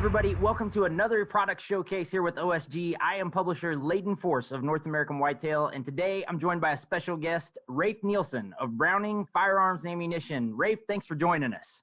everybody. Welcome to another product showcase here with OSG. I am publisher Layden Force of North American Whitetail, and today I'm joined by a special guest, Rafe Nielsen of Browning Firearms and Ammunition. Rafe, thanks for joining us.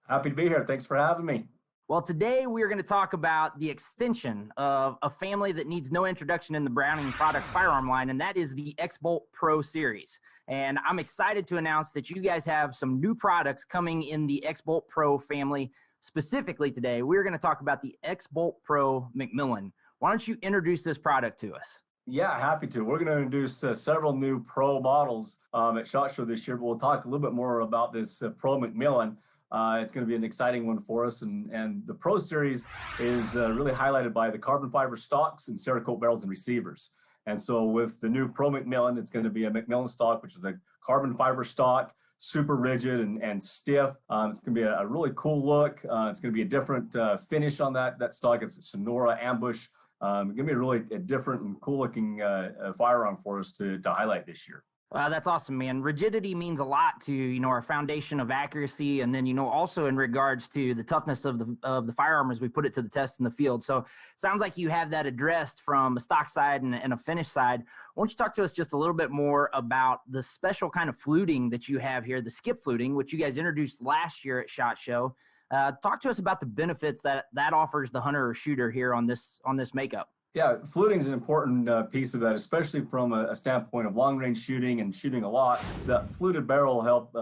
Happy to be here. Thanks for having me. Well, today we are going to talk about the extension of a family that needs no introduction in the Browning product firearm line, and that is the X-Bolt Pro series. And I'm excited to announce that you guys have some new products coming in the X-Bolt Pro family. Specifically today, we're going to talk about the X-Bolt Pro McMillan. Why don't you introduce this product to us? Yeah, happy to. We're going to introduce several new Pro models at SHOT Show this year, but we'll talk a little bit more about this Pro McMillan. It's going to be an exciting one for us, and the Pro Series is really highlighted by the carbon fiber stocks and Cerakote barrels and receivers. And so with the new Pro McMillan, it's going to be a McMillan stock, which is a carbon fiber stock, super rigid and stiff. It's going to be a really cool look. It's going to be a different finish on that stock. It's a Sonora ambush. It's going to be a different and cool looking firearm for us to highlight this year. Wow, that's awesome, man. Rigidity means a lot to, our foundation of accuracy. And then, also in regards to the toughness of the firearm as we put it to the test in the field. So sounds like you have that addressed from a stock side and a finish side. Why don't you talk to us just a little bit more about the special kind of fluting that you have here, the skip fluting, which you guys introduced last year at SHOT Show. Talk to us about the benefits that offers the hunter or shooter here on this makeup. Yeah, fluting is an important piece of that, especially from a standpoint of long-range shooting and shooting a lot. That fluted barrel will help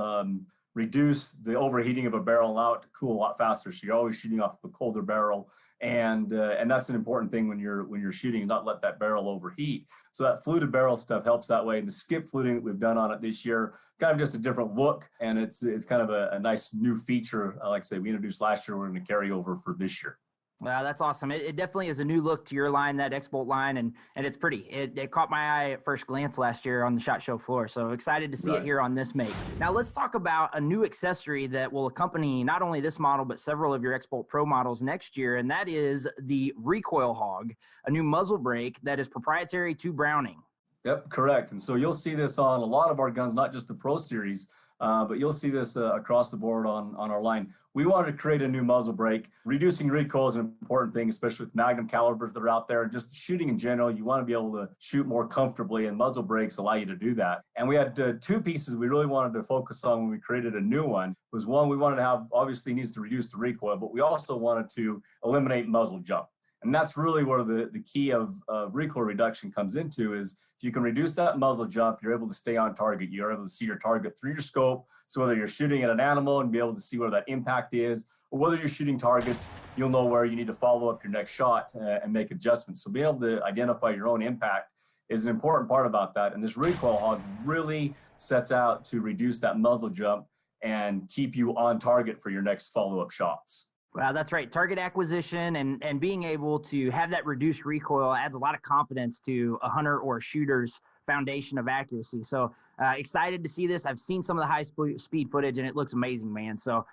reduce the overheating of a barrel, allow it to cool a lot faster. So you're always shooting off a colder barrel, and that's an important thing when you're shooting, not let that barrel overheat. So that fluted barrel stuff helps that way. And the skip fluting that we've done on it this year, kind of just a different look, and it's kind of a nice new feature. Like I say, we introduced last year, we're going to carry over for this year. Wow, that's awesome. It definitely is a new look to your line, that X-Bolt line, and it's pretty. It caught my eye at first glance last year on the SHOT Show floor, so excited to see it here on this make. Now let's talk about a new accessory that will accompany not only this model, but several of your X-Bolt Pro models next year, and that is the Recoil Hawg, a new muzzle brake that is proprietary to Browning. Yep, correct. And so you'll see this on a lot of our guns, not just the Pro Series, but you'll see this across the board on our line. We wanted to create a new muzzle brake. Reducing recoil is an important thing, especially with magnum calibers that are out there. Just shooting in general, you want to be able to shoot more comfortably, and muzzle brakes allow you to do that. And we had two pieces we really wanted to focus on when we created a new one. Was one, we wanted to have, obviously needs to reduce the recoil, but we also wanted to eliminate muzzle jump. And that's really where the key of recoil reduction comes into, is if you can reduce that muzzle jump, you're able to stay on target. You're able to see your target through your scope. So whether you're shooting at an animal and be able to see where that impact is, or whether you're shooting targets, you'll know where you need to follow up your next shot and make adjustments. So being able to identify your own impact is an important part about that. And this Recoil Hawg really sets out to reduce that muzzle jump and keep you on target for your next follow-up shots. Wow, that's right. Target acquisition and being able to have that reduced recoil adds a lot of confidence to a hunter or a shooter's foundation of accuracy. So excited to see this. I've seen some of the high speed footage and it looks amazing, man. So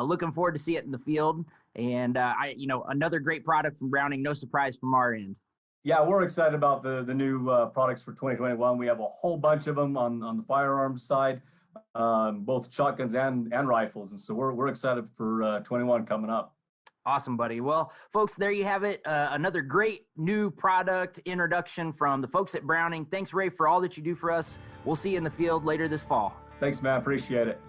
looking forward to see it in the field. And another great product from Browning. No surprise from our end. Yeah, we're excited about the new products for 2021. We have a whole bunch of them on the firearms side. Both shotguns and rifles. And so we're excited for 21 coming up. Awesome, buddy. Well, folks, there you have it. Another great new product introduction from the folks at Browning. Thanks, Ray, for all that you do for us. We'll see you in the field later this fall. Thanks, man. Appreciate it.